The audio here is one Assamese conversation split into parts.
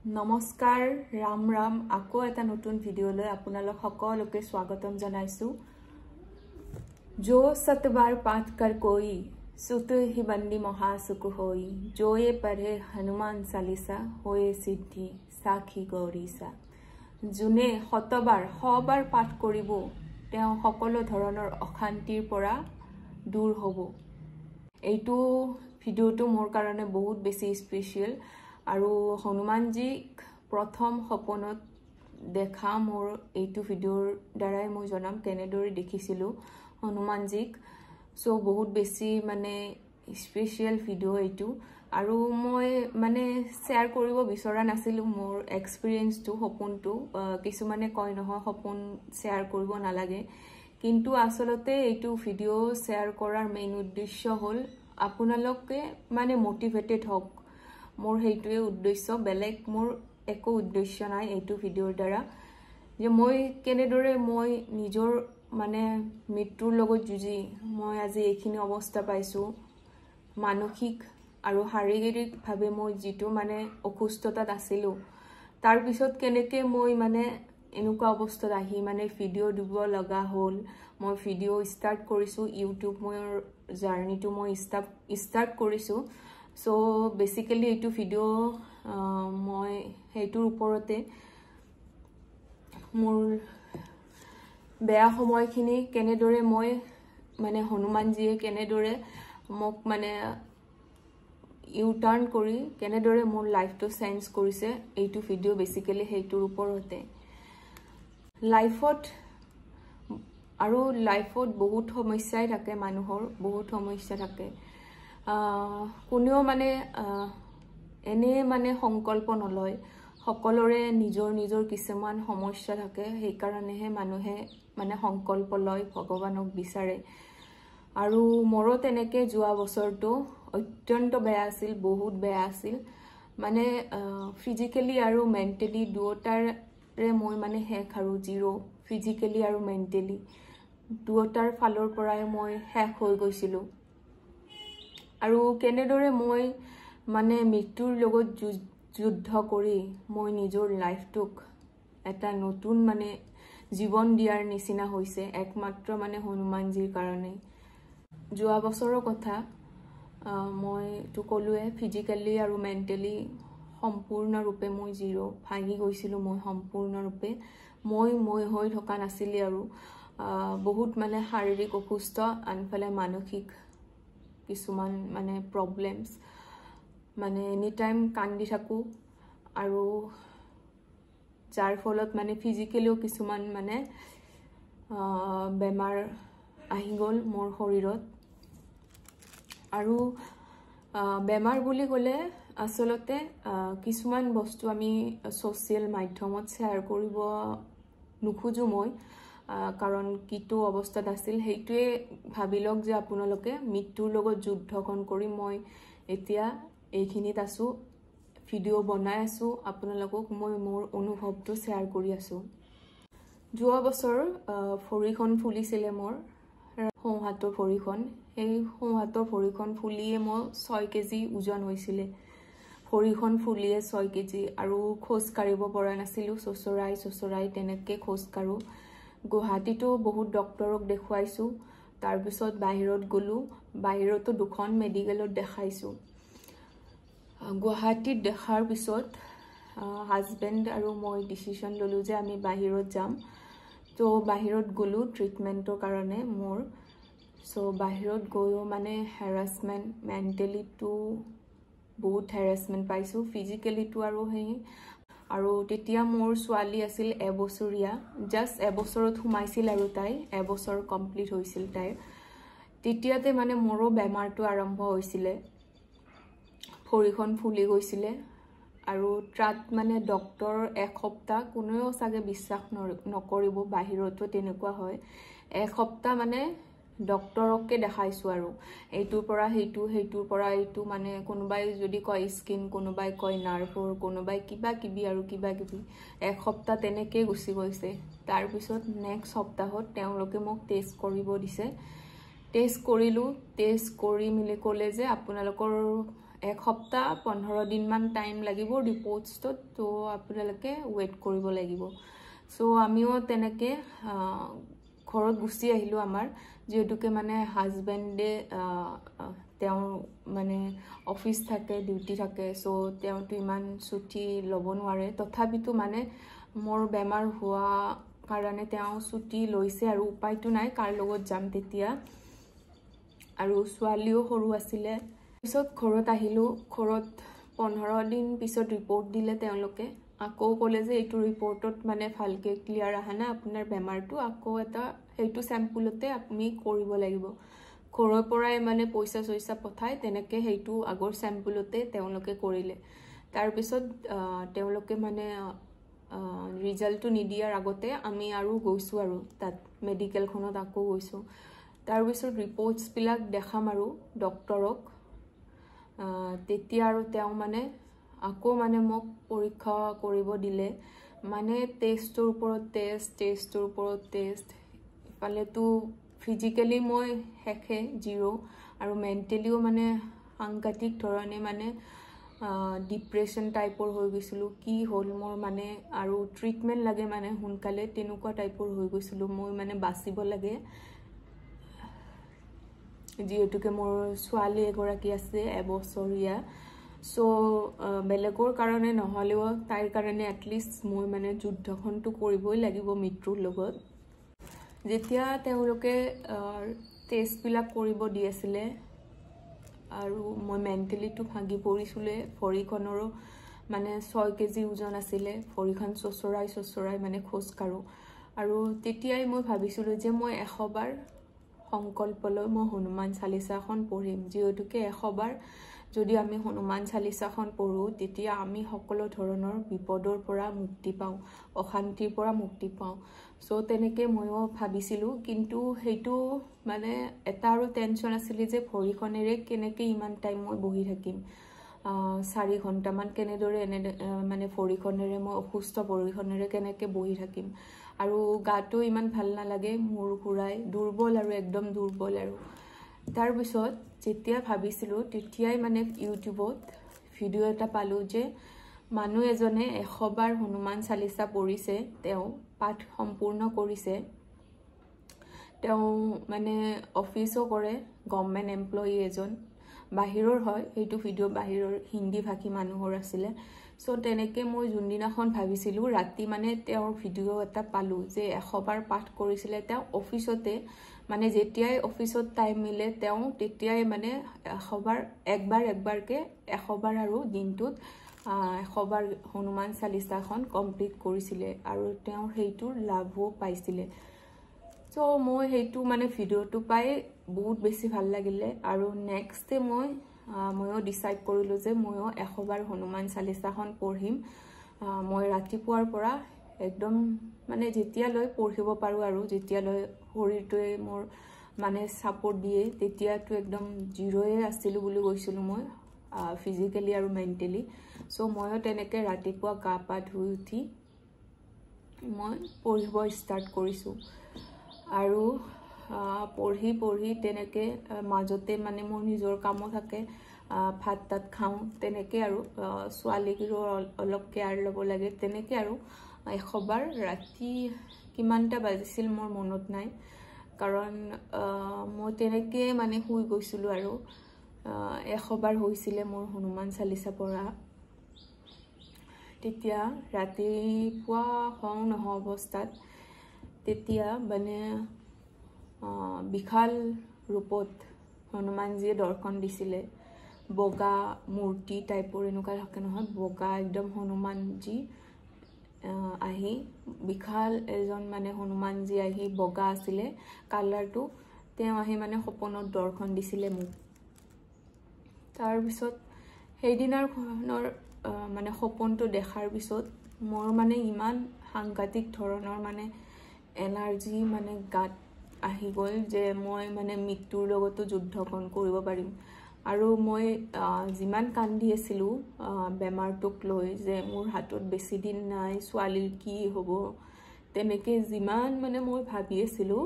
নমস্কাৰ ৰাম ৰাম আকৌ এটা নতুন ভিডিঅ'লৈ আপোনালোক সকলোকে স্বাগতম জনাইছো जो सतबार पाठ कर कोई सुत ही बंदी महासुख होई जो ये पढ़े हनुमान चालीसा होए सिद्धि साखी गौरीसा जुने शतबार सबार पाठ करिब तेও সকলো ধৰণৰ অশান্তিৰ পৰা দূৰ হ'ব এইটো ভিডিঅ'টো মোৰ কাৰণে বহুত বেছি স্পেশাল আৰু হনুমানজীক প্ৰথম সপোনত দেখা মোৰ এইটো ভিডিঅ'ৰ দ্বাৰাই মই জনাম কেনেদৰে দেখিছিলো হনুমানজীক সো বহুত বেছি মানে স্পেশাল ভিডিঅ' এইটো আৰু মই মানে শেয়াৰ কৰিব বিচৰা নাছিলো মোৰ এক্সপেৰিয়েন্সটো সপোনটো কিছুমানে কয় নহয় সপোন শেয়াৰ কৰিব নালাগে কিন্তু আসলতে এইটো ভিডিঅ' শেয়াৰ কৰাৰ মেইন উদ্দেশ্য হ'ল আপোনালোকে মানে মোটিভেটেড হওক মোৰ হেইটোৱে উদ্দেশ্য বেলেগ মোৰ একো উদ্দেশ্য নাই এইটো ভিডিঅ'ৰ দ্বাৰা যে মই কেনেদৰে মই নিজৰ মানে মৃত্যুৰ লগত যুঁজি মই আজি এইখিনি অৱস্থা পাইছো মানসিক আৰু শাৰীৰিক ভাৱে মই যেটো মানে অসুস্থতাত আছিলো তাৰ পিছত কেনেকে মই মানে এনেকুৱা অৱস্থাত আহি মানে ভিডিঅ' দিব লগা হ'ল মই ভিডিঅ' ষ্টাৰ্ট কৰিছো ইউটিউব মোৰ জাৰ্নিটো মই ষ্টাৰ্ট কৰিছো সো বেসিক্যালি এইটো ভিডিঅ' মই হেইটোৰ ওপৰতে মোৰ বেয়া সময়খিনি কেনেদৰে মই মানে হনুমানজীয়ে কেনেদৰে মোক মানে ইউ টাৰ্ন কৰি কেনেদৰে মোৰ লাইফটো চেঞ্জ কৰিছে এইটো ভিডিঅ' বেসিক্যালি হেইটোৰ ওপৰতে লাইফত বহুত সমস্যাই থাকে মানুহৰ বহুত সমস্যা থাকে কোনেও মানে এনে মানে সংকল্প নলয় সকলোৰে নিজৰ কিছুমান সমস্যা থাকে সেই কাৰণেহে মানুহে মানে সংকল্প লয় ভগৱানক বিচাৰে আৰু মোৰো তেনেকে যোৱা বছৰটো অত্যন্ত বেয়া আছিল বহুত বেয়া আছিল মানে ফিজিক্যালি আৰু মেন্টালি দুটাৰে মই মানে শেষ আৰু জিৰো ফিজিক্যালি আৰু মেন্টালি দুটাৰ ফালৰ পৰাই মই শেষ হৈ গৈছিলো আৰু কেনেদৰে মই মানে মৃত্যুৰ লগত যুদ্ধ কৰি মই নিজৰ লাইফটোক এটা নতুন মানে জীৱন দিয়াৰ নিচিনা হৈছে একমাত্ৰ মানে হনুমানজীৰ কাৰণে যোৱা বছৰৰ কথা মই তো কলোৱে ফিজিক্যালি আৰু মেন্টালি সম্পূৰ্ণৰূপে মই জিৰো ভাগি গৈছিলো মই সম্পূৰ্ণৰূপে মই হৈ থকা নাছিলি আৰু বহুত মানে শাৰীৰিক অসুস্থ আনফালে মানসিক কিছুমান মানে প্ৰবলেমছ মানে এনি টাইম কান্দি থাকো আৰু যাৰ ফলত মানে ফিজিক্যালিও কিছুমান মানে বেমাৰ আহি গ'ল মোৰ শৰীৰত আৰু বেমাৰ বুলি ক'লে আসলতে কিছুমান বস্তু আমি সোশ্যাল মাধ্যমত শেয়াৰ কৰিব নুখুজো মই কাৰণ কিটো অৱস্থাত আছিল হেইটোৱে ভাবিলক যে আপোনালোকে মৃত্যুৰ লগত যুদ্ধখন কৰি মই এতিয়া এইখিনিত আছো ভিডিঅ' বনাই আছো আপোনালোকক মই মোৰ অনুভৱটো শেয়াৰ কৰি আছো যোৱা বছৰ ভৰিখন ফুলিছিলে মোৰ সোঁহাতৰ ভৰিখন এই সোঁহাতৰ ভৰিখন ফুলিয়ে মই 6 কেজি ওজন হৈছিলে ভৰিখন ফুলিয়ে 6 কেজি আৰু খোজ কাঢ়িব পৰা নাছিলো চচৰাই তেনেকে খোজ কাঢ়ো গুৱাহাটীতো বহুত ডক্টৰক দেখুৱাইছো তাৰ পিছত বাহিৰত গলো বাহিৰতো দুখন মেডিকেলত দেখাইছো গুৱাহাটীত দেখাৰ পিছত হাজবেন্ড আৰু মই ডিসিশন ললো যে আমি বাহিৰত যাম তো বাহিৰত গলো ট্ৰিটমেন্টৰ কাৰণে মোৰ সো বাহিৰত গৈও মানে হ্যাৰাসমেন্ট মেন্টালি টু বহুত হ্যাৰাসমেন্ট পাইছো ফিজিক্যালি টু আৰু তেতিয়া মোৰ ছোৱালী আছিল এবছৰীয়া জাস্ট এবছৰত সোমাইছিল আৰু তাই এবছৰ কমপ্লিট হৈছিল তাইৰ তেতিয়াতে মানে মোৰো বেমাৰটো আৰম্ভ হৈছিলে ভৰিখন ফুলি গৈছিলে আৰু ট্ৰাট মানে ডক্টৰ এক সপ্তাহ কোনেও সাগে বিশ্বাস নকৰিব বাহিৰতো তেনেকুৱা হয় এক সপ্তাহ মানে ডক্টৰকে দেখাইছো আৰু এইটোৰ পৰা হেইটোৰ পৰা এইটো মানে কোনোবাই যদি কয় স্কিন কোনোবাই কয় নাৰ্ভৰ কোনোবাই কিবা কিবি এক সপ্তাহ তেনেকে গুছি গৈছে তাৰ পিছত নেক্সট সপ্তাহত তেওঁলোকে মোক টেষ্ট কৰিব দিছে টেষ্ট কৰিলো টেষ্ট কৰি মিলি ক'লে যে আপোনালোকৰ এক সপ্তাহ 15 দিনমান টাইম লাগিব ৰিপৰ্টছত তো আপোনালোকে ৱেইট কৰিব লাগিব সো আমিও তেনেকে ঘৰত গুচি আহিলো আমাৰ যেহেতুকে মানে হাজবেণ্ডে তেওঁ মানে অফিস থাকে ডিউটি থাকে সো তেওঁটো ইমান ছুটি ল'ব নোৱাৰে তথাপিতো মানে মোৰ বেমাৰ হোৱা কাৰণে তেওঁ ছুটি লৈছে আৰু উপায়টো নাই কাৰ লগত যাম তেতিয়া আৰু ছোৱালীও সৰু আছিল পিছত ঘৰত আহিলো ঘৰত 15 দিন পিছত ৰিপৰ্ট দিলে তেওঁলোকে আকৌ ক'লে যে এইটো ৰিপৰ্টত মানে ভালকে ক্লিয়াৰ আহা না আপোনাৰ বেমাৰটো আকৌ এটা হেইটো স্যাম্পলতে আপুনি কৰিব লাগিব ঘৰৰ পৰাই মানে পইচা পঠাই তেনেকে হেইটো আগৰ স্যাম্পলতে তেওঁলোকে কৰিলে তাৰ পিছত তেওঁলোকে মানে ৰিজাল্টটো নিদিয়াৰ আগতে আমি আৰু গৈছো আৰু তাত মেডিকেলখনত আকৌ গৈছো তাৰ পিছত ৰিপৰ্টছ বিলাক দেখাম আৰু ডক্টৰক তেতিয়া আৰু তেওঁ মানে আকৌ মানে মোক পৰীক্ষা কৰিব দিলে মানে টেষ্টৰ ওপৰত টেষ্ট পালে তো ফিজিক্যালি মই হেখে জিৰো আৰু মেন্টালিও মানে সাংঘাতিক ধৰণে মানে ডিপ্ৰেশন টাইপৰ হৈ গৈছিল কি হল মোৰ মানে আৰু ট্ৰিটমেন্ট লাগে মানে হুনকালে তেনেকুৱা টাইপৰ হৈ গৈছিল মই মানে বাচিব লাগে যেহেতুকে মোৰ ছোৱালী এগৰাকী আছে এবছৰীয়া সো বেলেগৰ কাৰণে নহলেও তাইৰ কাৰণে এটলিষ্ট মই মানে যুদ্ধখনটো কৰিবই লাগিব মৃত্যুৰ লগত যেতিয়া তেওঁলোকে টেষ্ট বিলাক কৰিব দি আছিল আৰু মই মেন্টালিটো ভাগি পৰিছিলে ভৰিখনৰো মানে 6 কেজি ওজন আছিল ভৰিখন চচৰাই মানে খোজ কাৰো আৰু তেতিয়াই মই ভাবিছিলো যে মই 100 বাৰ সংকল্প লৈ মই হনুমান চালিসাখন পঢ়িম যেহেতুকে 100 বাৰ যদি আমি হনুমান চালিসাখন পঢ়ো তেতিয়া আমি সকলো ধৰণৰ বিপদৰ পৰা মুক্তি পাওঁ অশান্তিৰ পৰা মুক্তি পাওঁ সো তেনেকে মইও ভাবিছিলো কিন্তু হেইটো মানে এটা আৰু টেনচন আছিল যে ভৰিখনেৰে কেনেকে ইমান টাইম মই বহি থাকিম 4 ঘণ্টা মান কেনেদৰে মানে ভৰিখনেৰে মই অসুস্থ ভৰিখনেৰে কেনেকে বহি থাকিম আৰু গাটো ইমান ভাল নালাগে মোৰ ঘুৰাই দুৰ্বল আৰু একদম দুৰ্বল আৰু তাৰ পিছত যেতিয়া ভাবিছিলো তেতিয়াই মানে ইউটিউবত ভিডিও এটা পালো যে মানুহ এজনে 100 বাৰ হনুমান চালিসা পঢ়িছে তেওঁ পাঠ সম্পূৰ্ণ কৰিছে তেওঁ মানে অফিসও কৰে গভৰ্নমেন্ট এমপ্লয়ি এজন বাহিৰৰ হয় এইটো ভিডিও বাহিৰৰ হিন্দী ভাষী মানুহৰ আছিল সো তেনেকে মই জুনদিনাখন ভাবিছিলো ৰাতি মানে তেওঁৰ ভিডিও এটা পালো যে 100 বাৰ পাঠ কৰিছিল তেওঁ অফিসতে মানে যেতিয়াই অফিসত টাইম মিলে তেওঁ তেতিয়াই মানে 100 বাৰ একবাৰকে 100 বাৰ আৰু দিনটোত 100 বাৰ হনুমান চালিসাখন কমপ্লিট কৰিছিল আৰু তেওঁ হেইটোৰ লাভও পাইছিল সো মই হেইটো মানে ভিডিওটো পাই বহুত বেছি ভাল লাগিলে আৰু নেক্সট ডে মইও ডিসাইড কৰিলো যে মইও 100 বাৰ হনুমান চালিসাখন পঢ়িম মই ৰাতিপুৱাৰ পৰা একদম মানে যেতিয়া লৈ পঢ়িব পাৰো আৰু যেতিয়া লৈ শৰীৰটোৱে মোৰ মানে সাপোৰ্ট দিয়ে তেতিয়াটো একদম জিৰোয়ে আছিল বুলি কৈছিলো মই ফিজিক্যালি আৰু মেন্টালি সো মইও তেনেকে ৰাতিপুৱা গা পা ধুই উঠি মই পঢ়িব ষ্টাৰ্ট কৰিছো আৰু পঢ়ি তেনেকে মাজতে মানে মোৰ নিজৰ কামো থাকে ভাত তাত খাও তেনেকে আৰু ছোৱালীৰো অলপ কেয়াৰ ল'ব লাগে তেনেকে আৰু 100 বাৰ ৰাতি কিমানটা বাজিছিল মোৰ মনত নাই কাৰণ মই তেনেকে মানে শুই গৈছিলো আৰু 100 বাৰ হৈছিল মোৰ হনুমান চালিসা পঢ়া তেতিয়া ৰাতিপুৱা হওঁ নহ অৱস্থাত তেতিয়া মানে বিশাল ৰূপত হনুমানজীয়ে দৰ্শন দিছিলে বগা মূৰ্তি টাইপৰ এনেকুৱা থাকে নহয় বগা একদম হনুমানজী আহি বিশাল এজন মানে হনুমানজী আহি বগা আছিল কালাৰটো তেওঁ আহি মানে সপোনত দৰ্শন দিছিলে মোক তাৰ পিছত সেই দিনাৰ মানে সপোনটো দেখাৰ পিছত মোৰ মানে ইমান সাংঘাতিক ধৰণৰ মানে এনাৰ্জি মানে গাত আহি গল যে মই মানে মৃত্যুৰ লগতো যুদ্ধখন কৰিব পাৰিম আৰু মই জিমান কান্দি আছিলো বেমাৰটোক লৈ যে মোৰ হাতত বেছি দিন নাই ছোৱালীৰ কি হ'ব তেনেকে জিমান মানে মই ভাবি আছিলো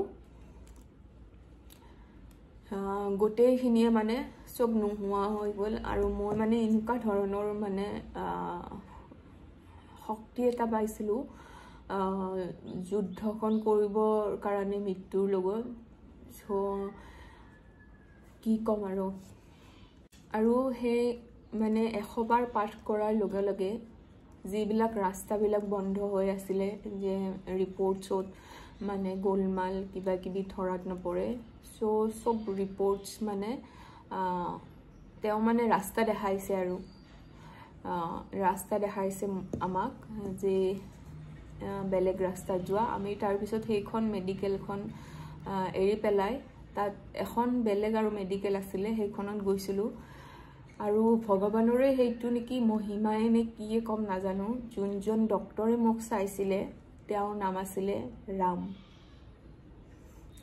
গোটেইখিনিয়ে মানে চব নোহোৱা হৈ গ'ল আৰু মই মানে এনেকুৱা ধৰণৰ মানে শক্তি এটা পাইছিলোঁ যুদ্ধখন কৰিবৰ কাৰণে মৃত্যুৰ লগত সো কি ক'ম আৰু সেই মানে 100 বাৰ পাঠ কৰাৰ লগে লগে যিবিলাক ৰাস্তাবিলাক বন্ধ হৈ আছিলে যে ৰিপৰ্টছত মানে গোলমাল কিবা কিবি ধৰাত নপৰে সো সব ৰিপৰ্টছ মানে তেওঁ মানে ৰাস্তা দেখাইছে আৰু ৰাস্তা দেখাইছে আমাক যে বেলেগ ৰাস্তা যোৱা আমি তাৰ পিছত সেইখন মেডিকেলখন এৰি পেলাই তাত এখন বেলেগ আৰু মেডিকেল আছিলে সেইখনত গৈছিলোঁ আৰু ভগৱানৰে সেইটো নেকি মহিমাই নে কি কম নাজানো যোনজন ডক্টৰে মোক চাইছিলে তেওঁৰ নাম আছিলে ৰাম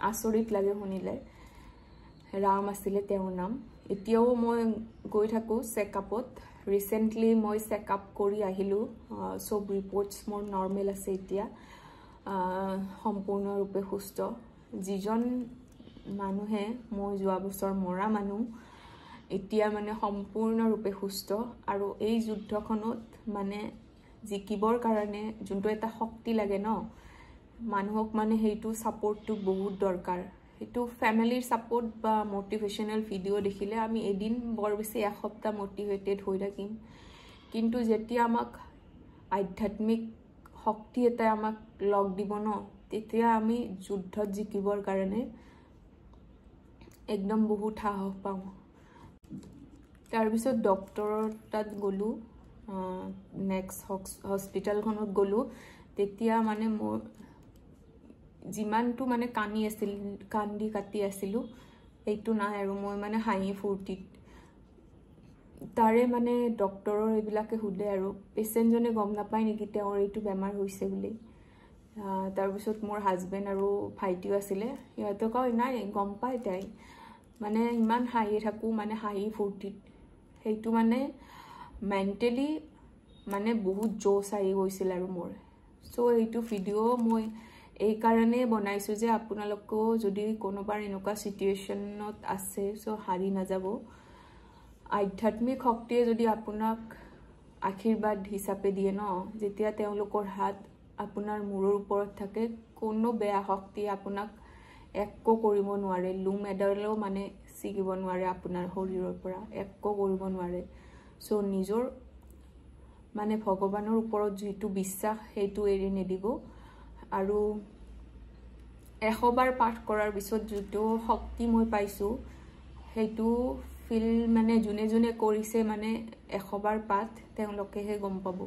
আচৰিত লাগে শুনিলে ৰাম আছিলে তেওঁৰ নাম এতিয়াও মই গৈ থাকো চেকআপত ৰিসেন্টলি মই চেকআপ কৰি আহিলো সব ৰিপৰ্টছ মোৰ নৰ্মেল আছে এতিয়া সম্পূৰ্ণৰূপে সুস্থ যিজন মানুহে মই যোৱা বছৰ মৰা মানুহ এতিয়া মানে সম্পূৰ্ণৰূপে সুস্থ আৰু এই যুদ্ধখনত মানে জিকিবৰ কাৰণে যোনটো এটা শক্তি লাগে ন মানুহক মানে সেইটো সাপোৰ্টটো বহুত দৰকাৰ সেইটো ফ্যামিলিৰ সাপোৰ্ট বা মোটিভেশনাল ভিডিও দেখিলে আমি এদিন বৰ বেছি এক সপ্তাহ মোটিভেটেড হৈ থাকিম কিন্তু যেতিয়া আমাক আধ্যাত্মিক শক্তি এটা আমাক লগ দিব ন তেতিয়া আমি যুদ্ধত জিকিবৰ কাৰণে একদম বহুত সাহস পাওঁ তাৰ পিছত ডক্টৰৰ তাত গলো নেক্সট হস্পিটালখনত গলো তেতিয়া মানে মোৰ যিমানটো মানে কান্দি কাটি আছিলো এইটো নাই আৰু মই মানে হাঁহি ফুৰ্তিত তাৰে মানে ডক্টৰৰ এইবিলাকে হুদে আৰু পেশেন্টজনে গম নাপায় নেকি তেওঁৰ এইটো বেমাৰ হৈছে বুলি তাৰ পিছত মোৰ হাজবেণ্ড আৰু ভাইটিও আছিলে ইহঁতে কয় নাই গম পায় তাই মানে ইমান হাঁহি থাকো মানে হাঁহি ফুৰ্তিত সেইটো মানে মেন্টেলি মানে বহুত জোশ আহি গৈছিল আৰু মোৰ সো এইটো ভিডিও মই এই কাৰণে বনাইছো যে আপোনালোকো যদি কোনোবাৰ এনেকুৱা সিচুৱেশনত আছে সো হাৰি নাযাব আধ্যাত্মিক শক্তিয়ে যদি আপোনাক আশীৰ্বাদ হিচাপে দিয়ে ন যেতিয়া তেওঁলোকৰ হাত আপোনাৰ মূৰৰ ওপৰত থাকে কোনো বেয়া শক্তি আপোনাক একো কৰিব নোৱাৰে লুম এডালেও মানে ছিগিব নোৱাৰে আপোনাৰ শৰীৰৰ পৰা একো কৰিব নোৱাৰে সো নিজৰ মানে ভগৱানৰ ওপৰত যেটো বিশ্বাস সেইটো এৰি নিদিব আৰু 100 বাৰ পাঠ কৰাৰ পিছত যেটো শক্তি মই পাইছো সেইটো ফিল মানে জুনে জুনে কৰিছে মানে 100 বাৰ পাঠ তেওঁলোকেহে গম পাব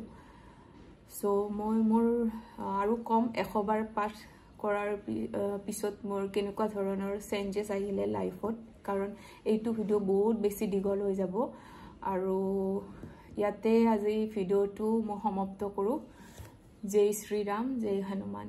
সো মই মোৰ আৰু কম 100 বাৰ পাঠ কৰাৰ পিছত মোৰ কেনেকুৱা ধৰণৰ চেঞ্জেস আহিলে লাইফত কাৰণ এইটো ভিডিও বহুত বেছি দীঘল হৈ যাব আৰু ইয়াতে আজি ভিডিওটো মই সমাপ্ত কৰো জয় শ্ৰী ৰাম জয় হনুমান